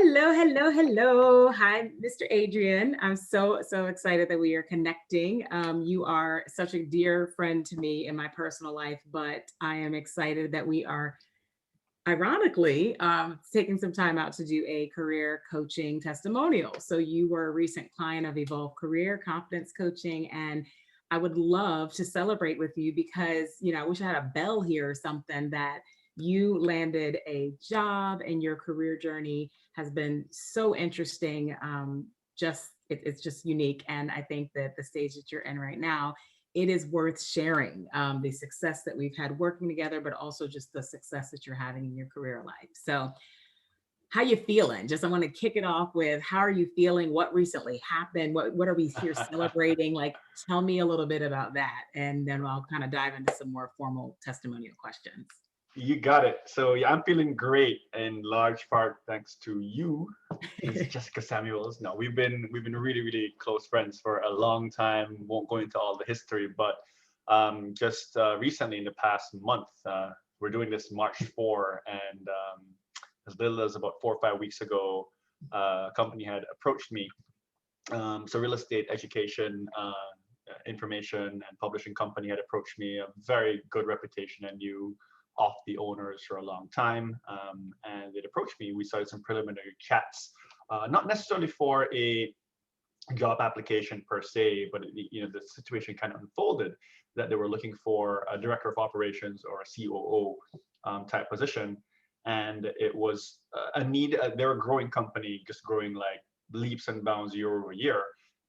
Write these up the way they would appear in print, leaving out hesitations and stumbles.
Hello, hello, hello. Hi, Mr. Adrian. I'm so excited that we are connecting. You are such a dear friend to me in my personal life, but I am excited that we are ironically taking some time out to do a career coaching testimonial. So you were a recent client of Evolve Career Confidence Coaching, and I would love to celebrate with you because, I wish I had a bell here or something that you landed a job and your career journey has been so interesting. It's just unique. And I think that the stage that you're in right now, it is worth sharing the success that we've had working together, but also just the success that you're having in your career life. So how you feeling? Just I want to kick it off with how are you feeling? What recently happened? What are we here celebrating? Like, tell me a little bit about that. And then I'll kind of dive into some more formal testimonial questions. You got it. So yeah, I'm feeling great in large part thanks to you, Miss Jessica Samuels. No, we've been really close friends for a long time. Won't go into all the history, but just recently in the past month, we're doing this March 4, and as little as about 4 or 5 weeks ago, a company had approached me. So real estate education. Information and publishing company had approached me, a very good reputation, and knew of the owners for a long time, and they'd approached me. We started some preliminary chats, not necessarily for a job application per se, but the situation kind of unfolded that they were looking for a director of operations or a COO type position, and it was a need. They're a growing company, just growing like leaps and bounds year over year.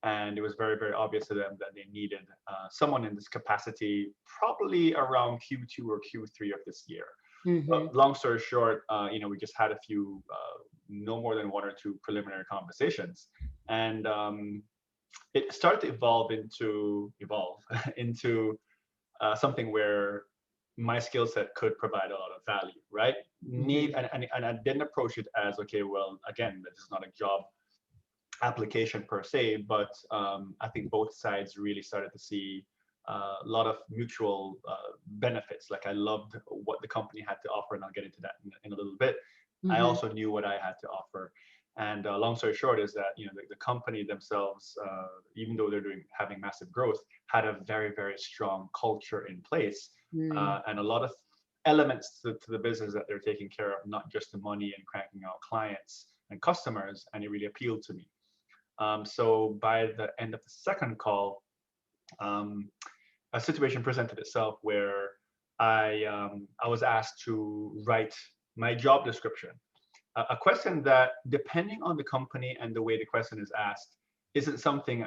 And it was very obvious to them that they needed someone in this capacity, probably around Q2 or Q3 of this year. Mm-hmm. But long story short, we just had a few, no more than one or two preliminary conversations, and it started to evolve into something where my skill set could provide a lot of value, right? Mm-hmm. And I didn't approach it as, okay, well, again, this is not a job application per se, but I think both sides really started to see a lot of mutual benefits. Like I loved what the company had to offer, and I'll get into that in a little bit. I Mm-hmm. also knew what I had to offer, and long story short is that the company themselves, even though they're having massive growth, had a very strong culture in place, and a lot of elements to the business that they're taking care of, not just the money and cranking out clients and customers, and it really appealed to me. So by the end of the second call, a situation presented itself where I was asked to write my job description. A question that, depending on the company and the way the question is asked, isn't something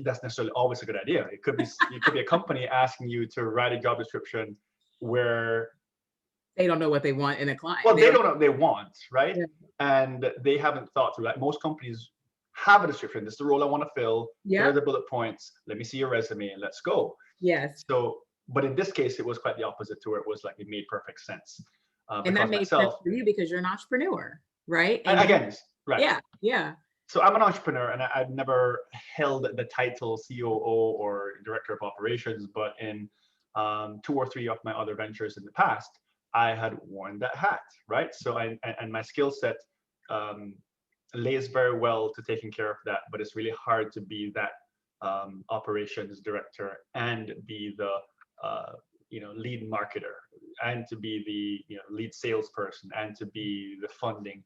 that's necessarily always a good idea. It could be a company asking you to write a job description where They don't know what they want in a client. well, They they don't. don't know what they want, right? Yeah. And they haven't thought through that. Most companies have a description. This is the role I want to fill. Here are Yep. the bullet points. Let me see your resume and let's go. Yes. So, but in this case, it was quite the opposite to where it was like it made perfect sense. And that Because made sense myself, for you because you're an entrepreneur, right? And you, again, right. yeah, yeah. So I'm an entrepreneur, and I've never held the title COO or director of operations, but in two or three of my other ventures in the past, I had worn that hat, right? So and my skill set um, lays very well to taking care of that, but it's really hard to be that operations director and be the lead marketer, and to be the lead salesperson, and to be the funding.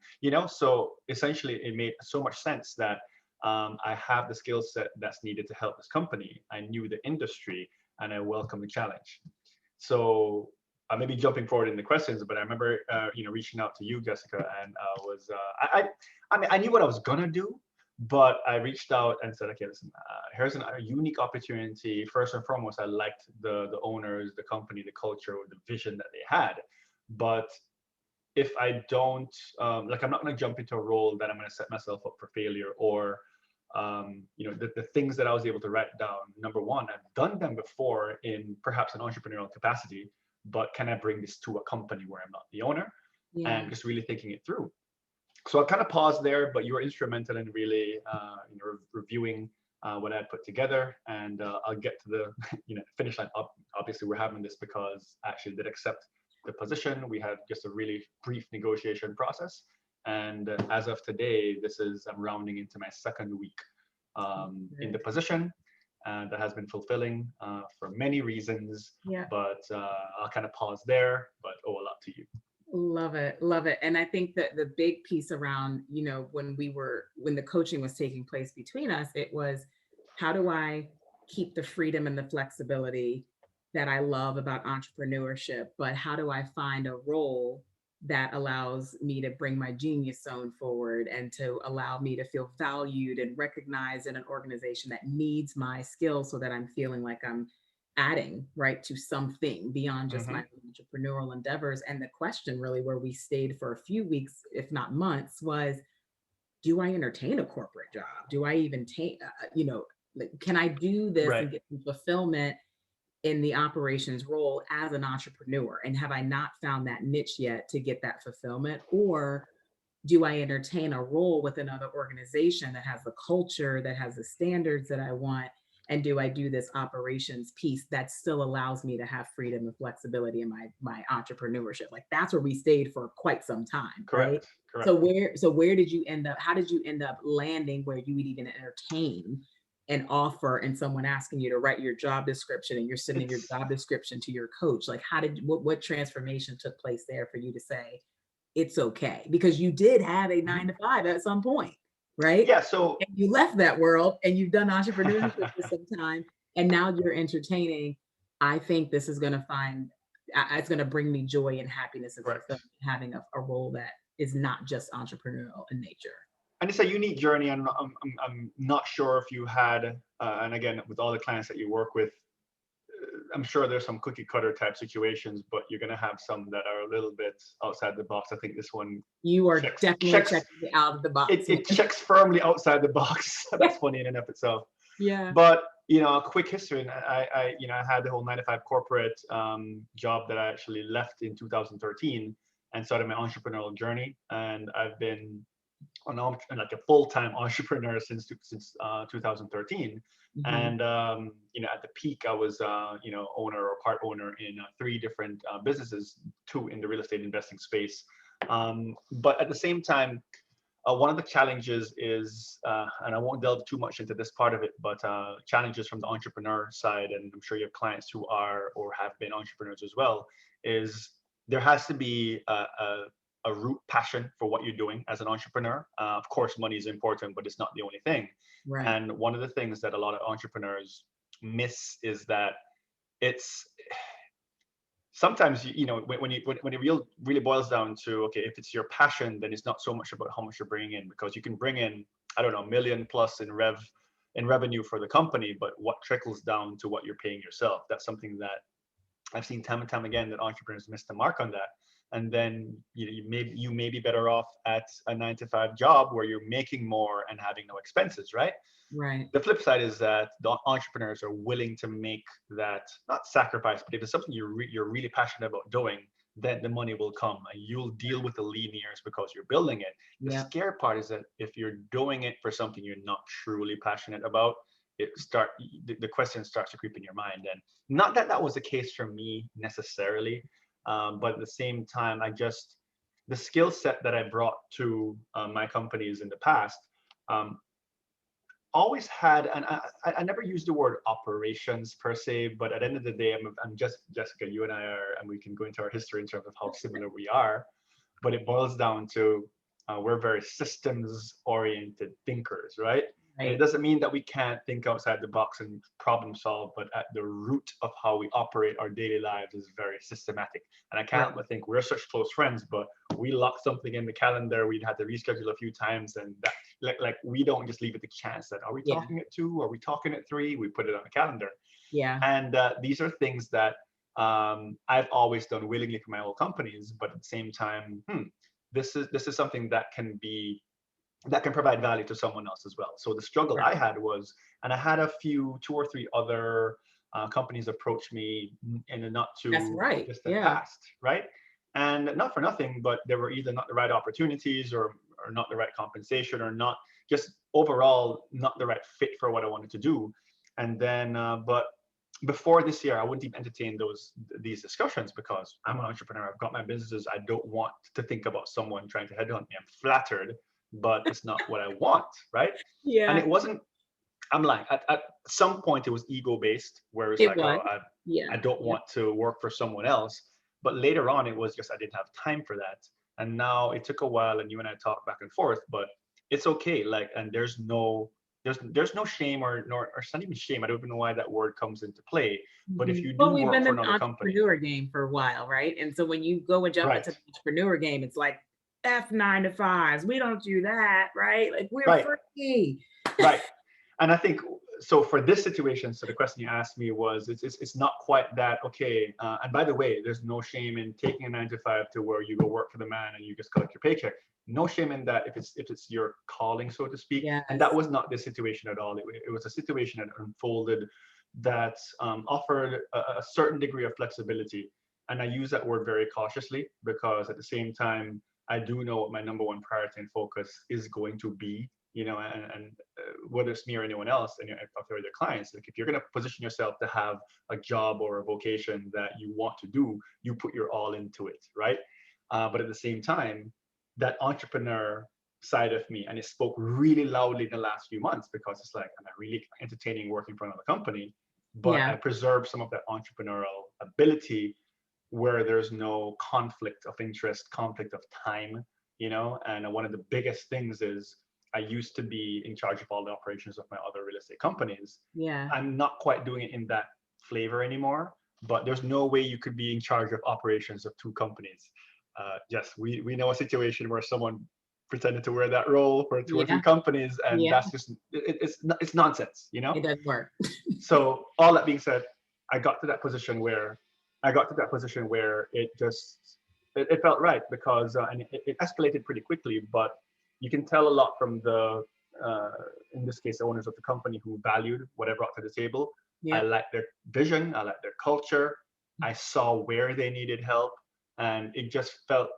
So essentially it made so much sense that I have the skill set that's needed to help this company. I knew the industry, and I welcome the challenge. So I may be jumping forward in the questions, but I remember reaching out to you, Jessica, and was I mean, I knew what I was gonna do, but I reached out and said, okay, listen, here's a unique opportunity. First and foremost, I liked the owners, the company, the culture, the vision that they had. But if I don't, I'm not going to jump into a role that I'm going to set myself up for failure, or the things that I was able to write down. Number one, I've done them before in perhaps an entrepreneurial capacity, but can I bring this to a company where I'm not the owner? Yeah. And just really thinking it through. So I kind of paused there, but you were instrumental in really reviewing what I had put together, and I'll get to the finish line. Obviously, we're having this because I actually did accept the position. We had just a really brief negotiation process, And as of today, I'm rounding into my second week in the position. And that has been fulfilling for many reasons. Yeah. But I'll kind of pause there, but a lot to you. Love it. Love it. And I think that the big piece around, when the coaching was taking place between us, it was, how do I keep the freedom and the flexibility that I love about entrepreneurship, but how do I find a role that allows me to bring my genius zone forward and to allow me to feel valued and recognized in an organization that needs my skills, so that I'm feeling like I'm adding right to something beyond just my entrepreneurial endeavors. And the question really, where we stayed for a few weeks, if not months, was, do I entertain a corporate job? Do I even take, can I do this Right. and get some fulfillment in the operations role as an entrepreneur? And have I not found that niche yet to get that fulfillment? Or do I entertain a role with another organization that has the culture, that has the standards that I want? And do I do this operations piece that still allows me to have freedom and flexibility in my entrepreneurship? Like, that's where we stayed for quite some time, right? Correct. So where did you end up? How did you end up landing where you would even entertain an offer and someone asking you to write your job description, and you're sending your job description to your coach? Like, what transformation took place there for you to say it's okay? Because you did have a 9 to 5 at some point, right? Yeah. So And you left that world and you've done entrepreneurship for some time, and now you're entertaining. I think this is going to it's going to bring me joy and happiness and fulfillment, having a role that is not just entrepreneurial in nature. And it's a unique journey. And I'm not sure if you had, and again, with all the clients that you work with, I'm sure there's some cookie cutter type situations, but you're going to have some that are a little bit outside the box. I think this one, you are definitely checking out of the box. It checks firmly outside the box. That's funny in and of itself. Yeah. But a quick history. And I had the whole 9 to 5 corporate job that I actually left in 2013 and started my entrepreneurial journey. And I've been like a full-time entrepreneur since 2013. And at the peak, I was owner or part owner in 3 different businesses, 2 in the real estate investing space. But at the same time, one of the challenges is, and I won't delve too much into this part of it, but challenges from the entrepreneur side, and I'm sure you have clients who are or have been entrepreneurs as well, is there has to be a root passion for what you're doing as an entrepreneur. Of course, money is important, but it's not the only thing. Right. And one of the things that a lot of entrepreneurs miss is that it's sometimes, when it really boils down to, okay, if it's your passion, then it's not so much about how much you're bringing in, because you can bring in, I don't know, $1 million plus in revenue for the company, but what trickles down to what you're paying yourself, that's something that I've seen time and time again, that entrepreneurs miss the mark on that. And then you may be better off at a 9 to 5 job where you're making more and having no expenses, right? Right. The flip side is that the entrepreneurs are willing to make that, not sacrifice, but if it's something you're really passionate about doing, then the money will come and you'll deal with the lean years because you're building it. The scary part is that if you're doing it for something you're not truly passionate about, the question starts to creep in your mind. And not that was the case for me necessarily, but at the same time, the skill set that I brought to my companies in the past, always had, and I never used the word operations per se, but at the end of the day, I'm just, Jessica, you and I are, and we can go into our history in terms of how similar we are, but it boils down to we're very systems oriented thinkers, right? And it doesn't mean that we can't think outside the box and problem solve, but at the root of how we operate our daily lives is very systematic. And I can't help but think we're such close friends, but we lock something in the calendar, we'd have to reschedule a few times, and that like we don't just leave it to chance that, are we talking at 2? Are we talking at 3? We put it on the calendar. Yeah. And these are things that I've always done willingly for my old companies, but at the same time, this is something that can provide value to someone else as well. So the struggle I had was, and I had 2 or 3 other companies approach me in a not too distant past, right? And not for nothing, but they were either not the right opportunities or not the right compensation, or not just overall not the right fit for what I wanted to do. And then, but before this year, I wouldn't even entertain these discussions because I'm an entrepreneur. I've got my businesses. I don't want to think about someone trying to headhunt me. I'm flattered, but it's not what I want, right? And Yeah, it wasn't. I'm like at some point it was ego based, where it's it like, was. oh, I Yeah, don't yeah, want to work for someone else. But later on, it was just I didn't have time for that. And now it took a while, and you and I talked back and forth, but it's okay. Like, and there's no shame or it's not even shame. I don't even know why that word comes into play. But if Mhm. you do Well, we've work been for in the another company, entrepreneur game for a while, right? And so when you go and jump right, into the entrepreneur game, it's like F 9 to 5s. We don't do that, right? Like we're right, free. right. And I think so for this situation. So the question you asked me was, it's not quite that okay. And by the way, there's no shame in taking a 9 to 5 to where you go work for the man and you just collect your paycheck. No shame in that if it's your calling, so to speak. And that Yes. was not the situation at all. It was a situation that unfolded that offered a certain degree of flexibility. And I use that word very cautiously because at the same time, I do know what my number one priority and focus is going to be, and whether it's me or anyone else, and if they're their clients, like if you're going to position yourself to have a job or a vocation that you want to do, you put your all into it, right? But at the same time, that entrepreneur side of me, and it spoke really loudly in the last few months because it's like, am I really entertaining working for another company? But Yeah. I preserve some of that entrepreneurial ability where there's no conflict of interest, conflict of time, and one of the biggest things is I used to be in charge of all the operations of my other real estate companies. Yeah. I'm not quite doing it in that flavor anymore, but there's no way you could be in charge of operations of two companies. Yes, we know a situation where someone pretended to wear that role for two or three Yeah. companies, and Yeah. that's just it's nonsense, It doesn't work. So all that being said, I got to that position where it just it felt right because and it escalated pretty quickly, but you can tell a lot from the uh, in this case the owners of the company who valued what I brought to the table. I Yep. liked their vision, I liked their culture. I saw where they needed help, and it just felt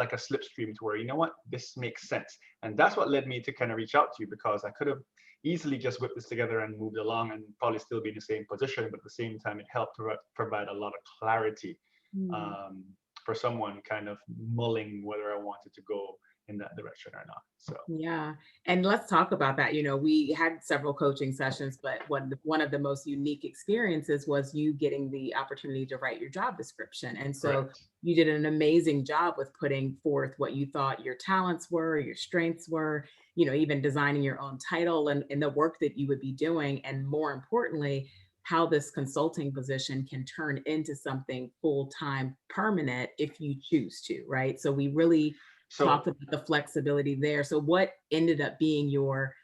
like a slipstream to where, you know what, this makes sense. And that's what led me to kind of reach out to you because I could have easily just whipped this together and moved along and probably still be in the same position. But at the same time, it helped to provide a lot of clarity Mm. um, for someone kind of mulling whether I wanted to go in that direction or not. So, Yeah. And let's talk about that. We had several coaching sessions, but one of the most unique experiences was you getting the opportunity to write your job description. And so correct. you did an amazing job with putting forth what you thought your talents were, your strengths were, even designing your own title and the work that you would be doing. And more importantly, how this consulting position can turn into something full time permanent if you choose to, right? So we really talked So, about the flexibility there. So what ended up being your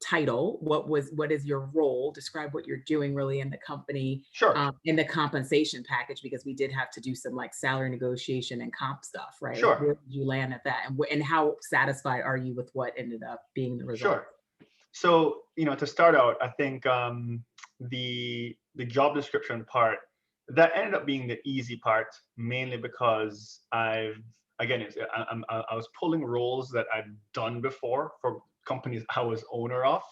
title? What is your role? Describe what you're doing really in the company, sure, in the compensation package, because we did have to do some like salary negotiation and comp stuff, right? Like sure, where did you land at that, and how satisfied are you with what ended up being the result? sure. So, to start out, I think the job description part that ended up being the easy part, mainly because I was pulling roles that I'd done before for companies I was owner of,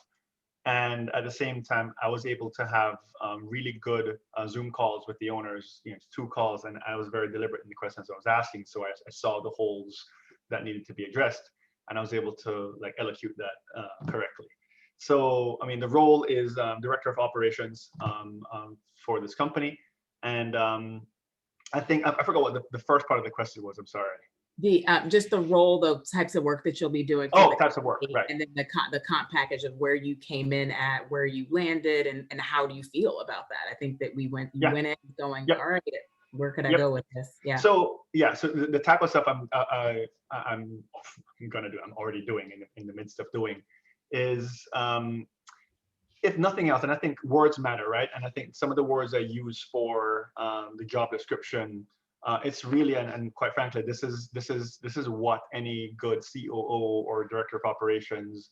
and at the same time, I was able to have really good Zoom calls with the owners, 2 calls, and I was very deliberate in the questions I was asking, so I saw the holes that needed to be addressed, and I was able to like elocute that correctly. So, I mean, the role is director of operations for this company. And I think I forgot what the first part of the question was. I'm sorry. The just the role, the types of work that you'll be doing for the Oh, types of work. company, Right. and then the comp package of where you came in at, where you landed, and how do you feel about that? I think that you Yeah. went in going, Yep. all right, where could I Yep. go with this? Yeah. So yeah. So the type of stuff I'm gonna do. I'm already doing in the midst of doing is if nothing else, and I think words matter, right? And I think some of the words I use for the job description, it's really, and quite frankly, this is what any good COO or director of operations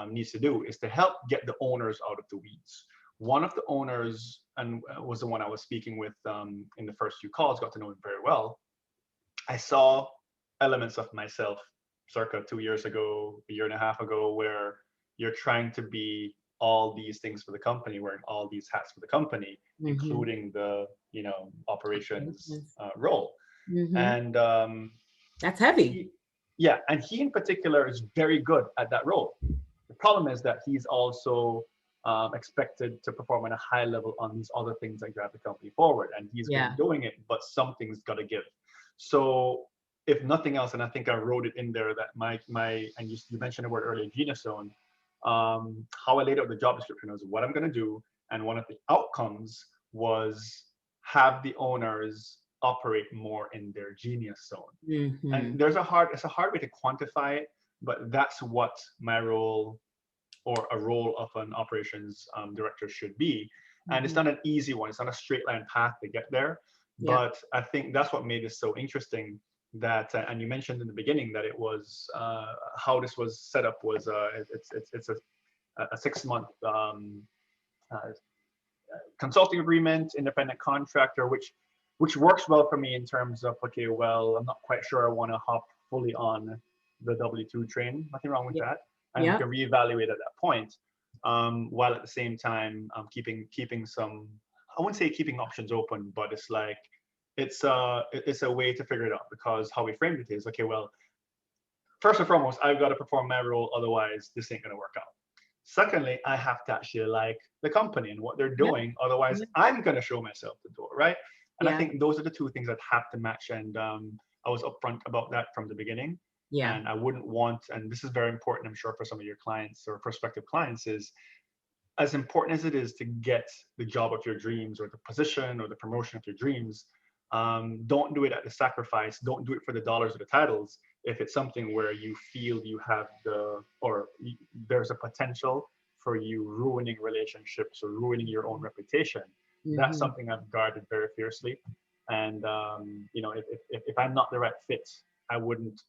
needs to do, is to help get the owners out of the weeds. One of the owners, and was the one I was speaking with in the first few calls, got to know him very well. I saw elements of myself circa 2 years ago, a year and a half ago, where you're trying to be all these things for the company, wearing all these hats for the company, Mm-hmm. including the, operations Operations. role. Mm-hmm. And That's heavy. he, yeah, and he in particular is very good at that role. The problem is that he's also expected to perform at a high level on these other things that drive the company forward, and he's been Yeah. doing it, but something's got to give. So if nothing else, and I think I wrote it in there that my and you mentioned the word earlier, genius zone. How I laid out the job description was what I'm going to do, and one of the outcomes was have the owners operate more in their genius zone. And Mm-hmm. it's a hard way to quantify it, but that's what my role or a role of an operations director should be. And it's Mm-hmm. not an easy one. It's not a straight line path to get there. Yep. But I think that's what made this so interesting. That and you mentioned in the beginning that it was how this was set up was it's a 6 month uh, consulting agreement, independent contractor, which works well for me in terms of okay, well, I'm not quite sure I want to hop fully on the W2 train. Nothing wrong with Yep. that, and we Yep. can reevaluate at that point, while at the same time keeping some. I wouldn't say keeping options open, but it's like it's a way to figure it out because how we framed it is okay. Well, first and foremost, I've got to perform my role, otherwise this ain't gonna work out. Secondly, I have to actually like the company and what they're Yep. doing. Otherwise, Yep. I'm going to show myself the door, right? And I Yeah. think those are the two things that have to match. And I was upfront about that from the beginning. Yeah. And I wouldn't want, and this is very important, I'm sure, for some of your clients or prospective clients, is as important as it is to get the job of your dreams or the position or the promotion of your dreams, don't do it at the sacrifice. Don't do it for the dollars or the titles. If it's something where you feel you have there's a potential for you ruining relationships or ruining your own reputation, that's Mm-hmm. something I've guarded very fiercely. And if I'm not the right fit, I wouldn't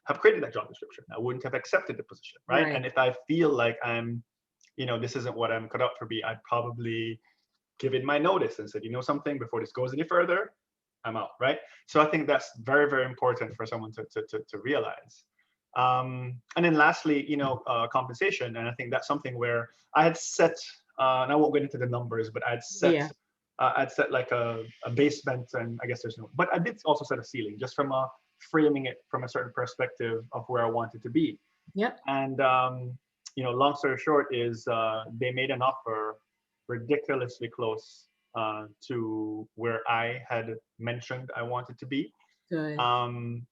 have created that job description. I wouldn't have accepted the position, right? Right. And if I feel like this isn't what I'm cut out for be, I'd probably give in my notice and said, something, before this goes any further, I'm out, right? So I think that's very, very important for someone to realize. And then lastly, compensation. And I think that's something where I had set, and I won't get into the numbers, but Yeah. I'd set like a basement, and I guess there's no, but I did also set a ceiling just from framing it from a certain perspective of where I wanted to be. Yep. And long story short is they made an offer ridiculously close to where I had mentioned I wanted to be. Good. Um,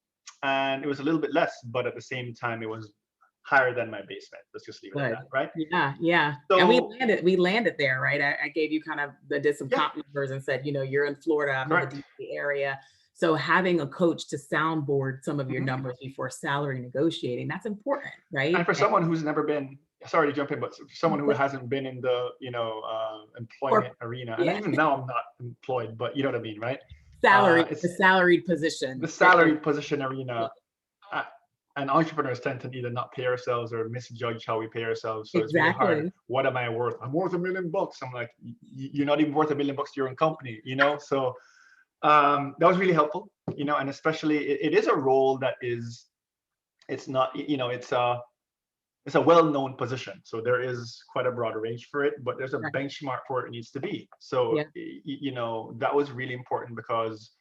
and it was a little bit less, but at the same time, it was higher than my basement. Let's just leave it at Good. that, right? Yeah. Yeah. And we So, landed there, right? I gave you kind of did some yeah, comp numbers and said, you're in Florida, I'm in the correct. DC area. So having a coach to soundboard some of your Mhm. numbers before salary negotiating, that's important, right? And for someone who's never been, sorry to jump in, but for someone who And hasn't been in the, or employment arena, and yeah, even now I'm not employed, but you know what I mean, right? the It's salaried the position. salary position arena, uh, and entrepreneurs tend to either not pay ourselves or misjudge how we pay ourselves. So it's really hard. Exactly. What am I worth? I'm worth $1 million. I'm like, you're not even worth $1 million to your own company. So that was really helpful. And especially it is a role that is, it's not, it's a well-known position. So there is quite a broad range for it, but there's a Right. benchmark for it needs to be. So, Yeah. that was really important because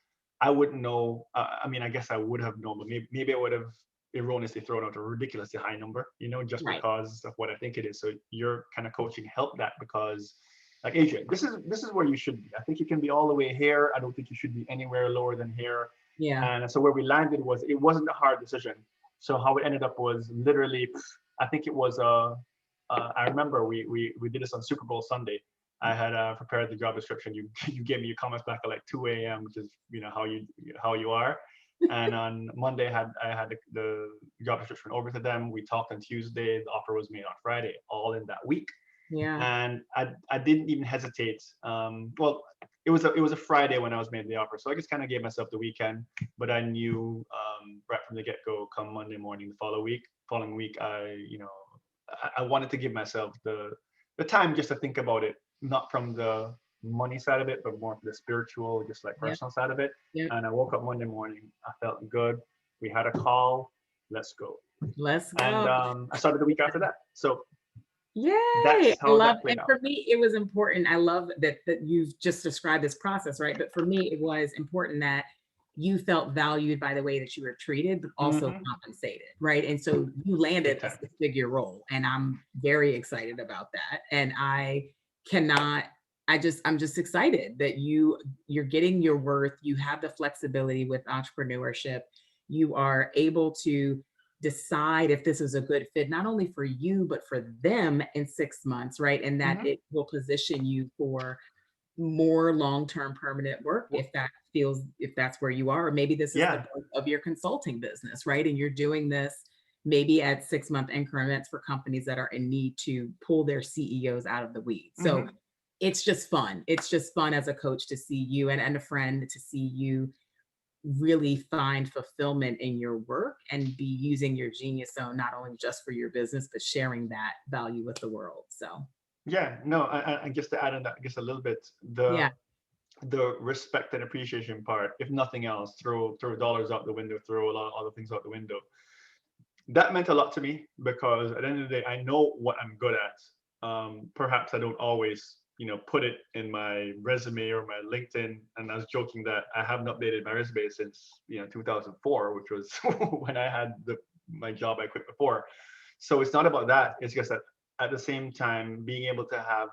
I wouldn't know. I mean, I guess I would have known, but maybe I would have erroneously thrown out a ridiculously high number, just Right. because of what I think it is. So your kind of coaching helped that because, like, Adrian, this is where you should be. I think you can be all the way here. I don't think you should be anywhere lower than here. Yeah. And so where we landed it wasn't a hard decision. So how it ended up was literally, I think it was I remember we did this on Super Bowl Sunday. I had prepared the job description. You gave me your comments back at like 2 a.m., which is how you are. And on Monday I had the job description over to them. We talked on Tuesday. The offer was made on Friday, all in that week. Yeah. And I didn't even hesitate. Well, it was a Friday when I was made the offer, so I just kind of gave myself the weekend. But I knew right from the get go, come Monday morning the following week, I wanted to give myself the time just to think about it, not from the money side of it, but more from the spiritual, just like Yep. personal side of it. Yep. And I woke up Monday morning, I felt good. We had a call, let's go. Let's And go. I started the week after that. So Yay! I That's how love, that played and out. for me, it was important. I love that you've just described this process, right? But for me, it was important that you felt valued by the way that you were treated, but also Hmm. compensated, right? And so you Big landed a time. six-figure role, and I'm very excited about that. And I cannot, I'm just excited that you're getting your worth. You have the flexibility with entrepreneurship. You are able to decide if this is a good fit, not only for you, but for them in 6 months, right? And that Hmm. it will position you for more long-term permanent work if that feels, if that's where you are. Or maybe this is the Yeah. birth of your consulting business, right? And you're doing this maybe at 6-month increments for companies that are in need to pull their CEOs out of the weeds. So Hmm. it's just fun. It's just fun as a coach to see you, and a friend to see you really find fulfillment in your work and be using your genius zone not only just for your business but sharing that value with the world. So Yeah. No, and just to add on that, I guess a little bit, yeah, the respect and appreciation part, if nothing else, throw dollars out the window, throw a lot of other things out the window. That meant a lot to me because at the end of the day, I know what I'm good at. Perhaps I don't always, put it in my resume or my LinkedIn. And I was joking that I haven't updated my resume since 2004, which was when I had my job I quit before. So it's not about that. It's just that at the same time, being able to have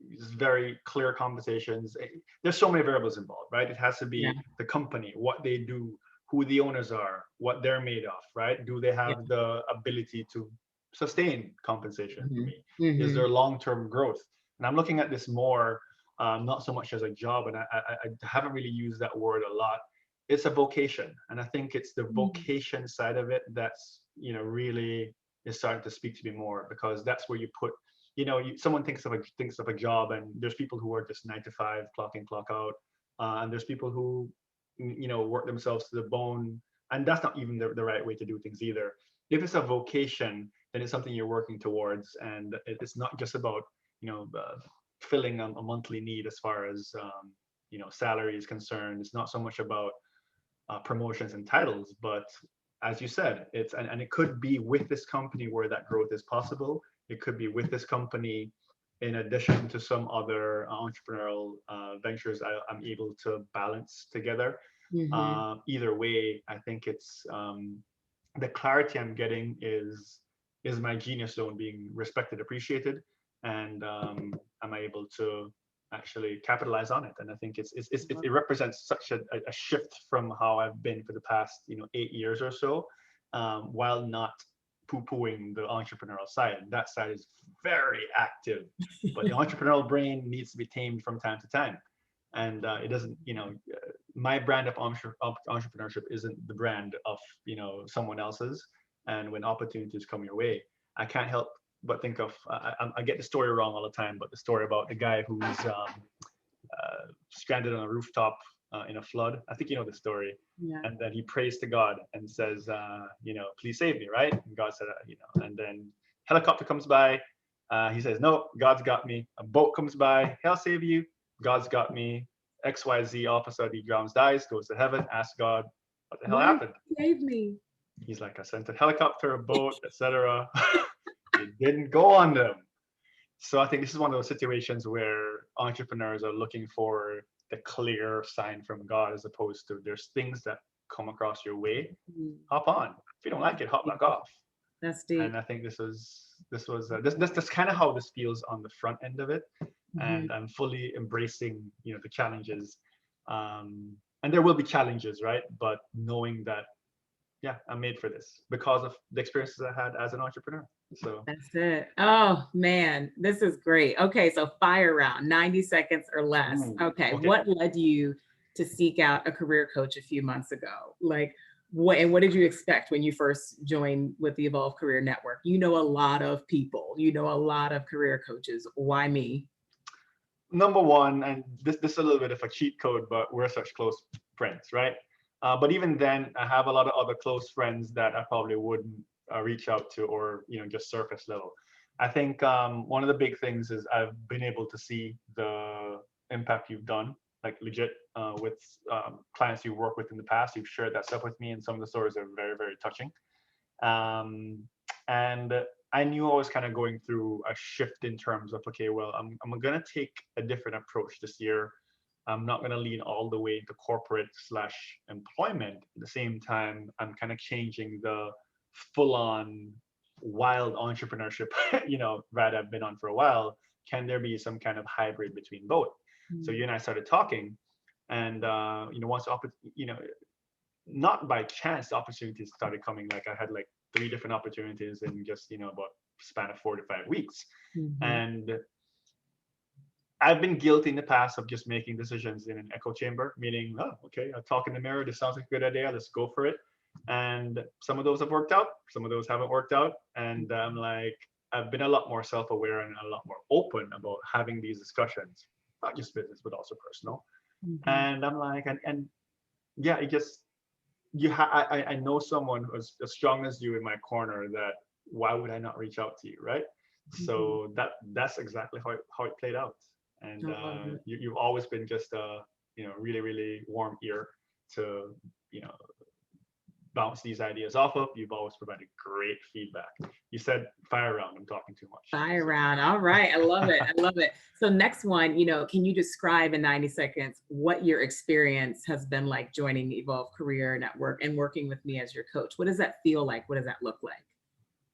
these very clear conversations. There's so many variables involved, right? It has to yeah, be the company, what they do, who the owners are, what they're made of, right? Do they yeah. have the ability to sustain compensation for Hmm. me? Is Hmm. there long-term growth? And I'm looking at this more, not so much as a job, and I haven't really used that word a lot. It's a vocation, and I think it's the vocation side of it that's really is starting to speak to me more because that's where you put someone thinks of a job, and there's people who work just 9 to 5, clock in, clock out, and there's people who work themselves to the bone, and that's not even the right way to do things either. If it's a vocation, then it's something you're working towards, and it's not just about filling a monthly need as far as salary is concerned. It's not so much about promotions and titles, but as you said, and it could be with this company where that growth is possible. It could be with this company in addition to some other entrepreneurial ventures I'm able to balance together. Hmm. Either way, I think it's the clarity I'm getting is my genius zone being respected, appreciated, and am I able to actually capitalize on it? And I think it represents such a shift from how I've been for the past 8 years or so, while not poo-pooing the entrepreneurial side. That side is very active, but the entrepreneurial brain needs to be tamed from time to time. And it doesn't, my brand of entrepreneurship isn't the brand of someone else's. And when opportunities come your way, I can't help but think of I get the story wrong all the time, but the story about the guy who's stranded on a rooftop in a flood. I think you know the story. Yeah. And then he prays to God and says, please save me, right? And God said, and then helicopter comes by. He says, no, God's got me. A boat comes by. He'll save you. God's got me. XYZ officer, he drowns, dies, goes to heaven, asks God, what the hell Why happened? save me? He's like, I sent a helicopter, a boat, etc. It didn't go on them. So I think this is one of those situations where entrepreneurs are looking for the clear sign from God as opposed to there's things that come across your way. Mhm. Hop on. If you don't like it, hop back off. That's And deep. I think this kind of how this feels on the front end of it. Hmm. And I'm fully embracing the challenges. And there will be challenges, right? But knowing that yeah, I'm made for this because of the experiences I had as an entrepreneur. So That's it. Oh man, this is great. Okay, so fire round, 90 seconds or less. ooh, Okay, okay. what led you to seek out a career coach a few months ago? Like what did you expect when you first joined with the Evolve Career Network? You know a lot of people, you know a lot of career coaches. Why me? Number one, and this is a little bit of a cheat code, but we're such close friends, right? But even then, I have a lot of other close friends that I probably wouldn't reach out to, or just surface level. I think one of the big things is I've been able to see the impact you've done, like legit, with clients you work with in the past. You've shared that stuff with me, and some of the stories are very, very touching. Um, and I knew I was kind of going through a shift in terms of, okay, well, I'm going to take a different approach this year. I'm not going to lean all the way into corporate slash employment. At the same time, I'm kind of changing the full on wild entrepreneurship, that I've been on for a while. Can there be some kind of hybrid between both? So Mm. you and I started talking, and once not by chance, the opportunities started coming. Like I had like 3 different opportunities in just about span of 4 to 5 weeks, Mhm. and I've been guilty in the past of just making decisions in an echo chamber, meaning, oh, okay, I'll talk in the mirror. This sounds like a good idea. Let's go for it. And some of those have worked out. Some of those haven't worked out. And I'm like, I've been a lot more self-aware and a lot more open about having these discussions, not just business, but also personal. Mhm. And I'm like, and yeah, it just, I know someone who's as strong as you in my corner, that why would I not reach out to you, right? Mhm. So that's exactly how it played out. And I love it. you've always been just a really really warm ear to you know bounce these ideas off of. You've always provided great feedback. You said fire round. I'm talking too much. Fire So round. All right. I love it. I love it. So next one, can you describe in 90 seconds what your experience has been like joining Evolve Career Network and working with me as your coach? What does that feel like? What does that look like?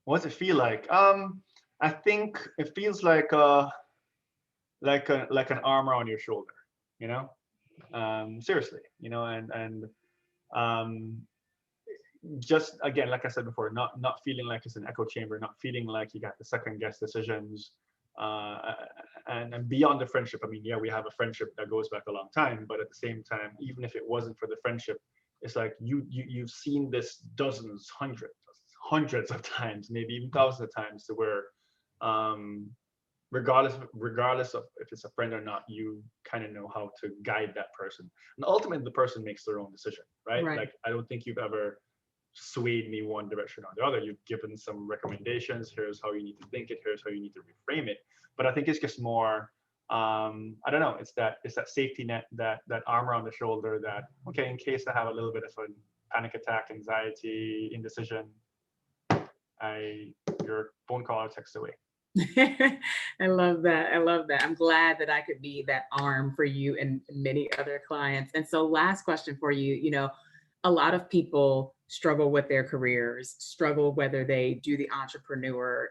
what does it feel like? I think it feels like like an arm around your shoulder. You know, seriously. And um, just again, like I said before, not feeling like it's an echo chamber, not feeling like you got the second guess decisions, uh, and beyond the friendship. I mean, yeah, we have a friendship that goes back a long time, but at the same time, even if it wasn't for the friendship, it's like you've seen this dozens, hundreds of times, maybe even thousands of times, to where um, regardless of if it's a friend or not, you kind of know how to guide that person, and ultimately the person makes their own decision, right? Right. Like I don't think you've ever swayed me one direction or the other. You've given some recommendations. Here's how you need to think it. Here's how you need to reframe it. But I think it's just more. I don't know. It's that safety net, that arm around the shoulder. That okay, in case I have a little bit of a panic attack, anxiety, indecision, your phone call or text away. I love that. I love that. I'm glad that I could be that arm for you and many other clients. And so, last question for you. A lot of people struggle with their careers, struggle whether they do the entrepreneur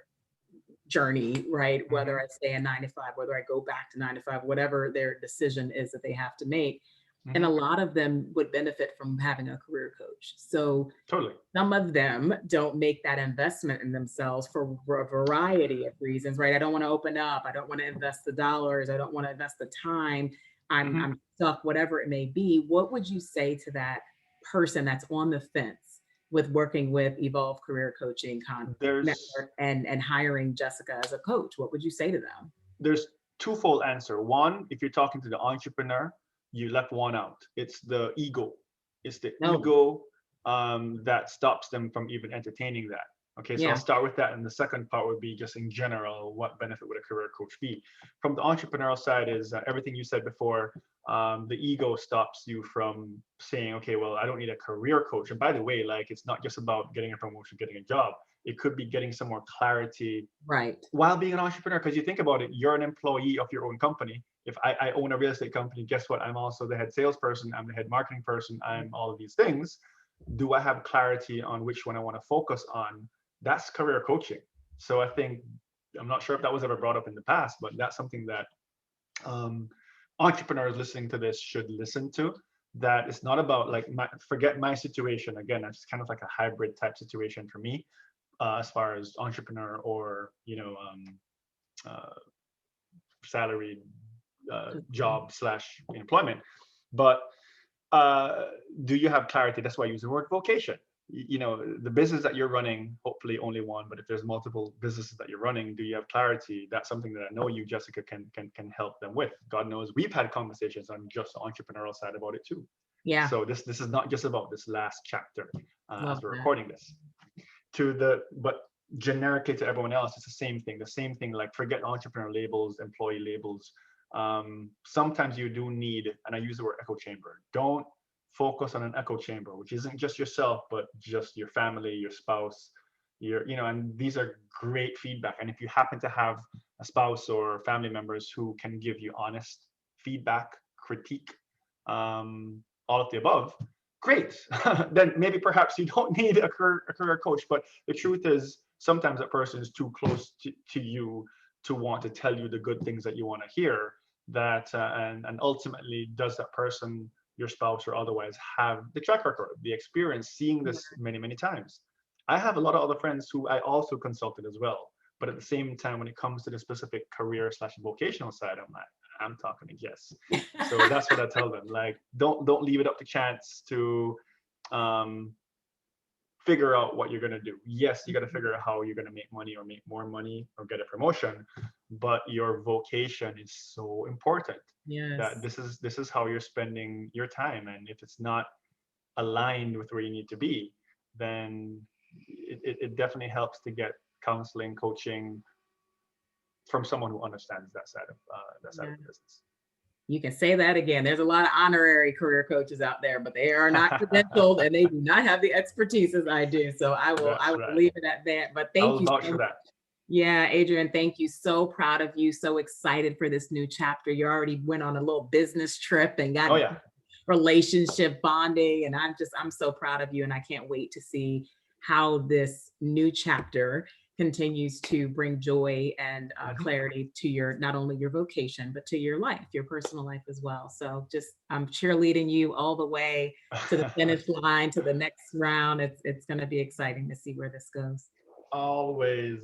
journey, right? Whether Mm-hmm. I stay in 9 to 5, whether I go back to 9 to 5, whatever their decision is that they have to make. And a Mm-hmm. lot of them would benefit from having a career coach. So Totally. some of them don't make that investment in themselves for a variety of reasons, right? I don't want to open up. I don't want to invest the dollars. I don't want to invest the time. Mm-hmm. I'm stuck, whatever it may be. What would you say to that person that's on the fence with working with Evolve Career Coaching There's Network and hiring Jessica as a coach? What would you say to them? there's twofold answer. One, if you're talking to the entrepreneur, you left one out. It's the ego. It's the No. ego that stops them from even entertaining that. Okay, so I'll Yeah. start with that, and the second part would be just in general, what benefit would a career coach be? From the entrepreneurial side, is everything you said before. The ego stops you from saying, okay, well, I don't need a career coach. And by the way, like it's not just about getting a promotion, getting a job. It could be getting some more clarity Right. while being an entrepreneur, because you think about it, you're an employee of your own company. If I own a real estate company, guess what? I'm also the head salesperson, I'm the head marketing person, I'm all of these things. Do I have clarity on which one I want to focus on? That's career coaching. So I think, I'm not sure if that was ever brought up in the past, but that's something that um, entrepreneurs listening to this should listen to. That it's not about like forget my situation. Again, that's kind of like a hybrid type situation for me, as far as entrepreneur or uh, salaried job slash employment. But uh, do you have clarity? That's why I use the word vocation. The business that you're running, hopefully only one, but if there's multiple businesses that you're running, do you have clarity? That's something that I know you, Jessica, can help them with. God knows we've had conversations on just the entrepreneurial side about it too. Yeah. So this is not just about this last chapter as Love we're that. recording this. But generically to everyone else, it's the same thing. Like forget entrepreneur labels, employee labels. Sometimes you do need, and I use the word echo chamber, don't focus on an echo chamber, which isn't just yourself but just your family, your spouse, and these are great feedback. And if you happen to have a spouse or family members who can give you honest feedback, critique, all of the above, great. Then maybe perhaps you don't need a career coach. But the truth is, sometimes that person is too close to you to want to tell you the good things that you want to hear. That and ultimately, does that person, your spouse or otherwise, have the track record, the experience, seeing Yeah. this many times? I have a lot of other friends who I also consulted as well. But at the same time, when it comes to the specific career slash vocational side, I'm talking to yes. So that's what I tell them. Like, don't leave it up to chance to um, figure out what you're gonna do. Yes, you got to figure out how you're gonna make money or make more money or get a promotion, but your vocation is so important. That Yes. this is how you're spending your time, and if it's not aligned with where you need to be, then it definitely helps to get counseling, coaching from someone who understands that side Yeah. of the business. You can say that again. There's a lot of honorary career coaches out there, but they are not credentialed and they do not have the expertise as I do. So I That's will right. leave it at that. But thank I'll you vouch so for much. that. Yeah, Adrian, thank you. So proud of you. So excited for this new chapter. You already went on a little business trip and Oh got yeah. relationship bonding. And I'm so proud of you. And I can't wait to see how this new chapter continues to bring joy and clarity to your, not only your vocation, but to your life, your personal life as well. So just, I'm cheerleading you all the way to the finish line, to the next round. It's going to be exciting to see where this goes. Always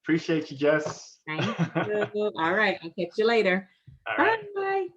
appreciate you, Jess. Thank you. All right. I'll catch you later. All right. Bye.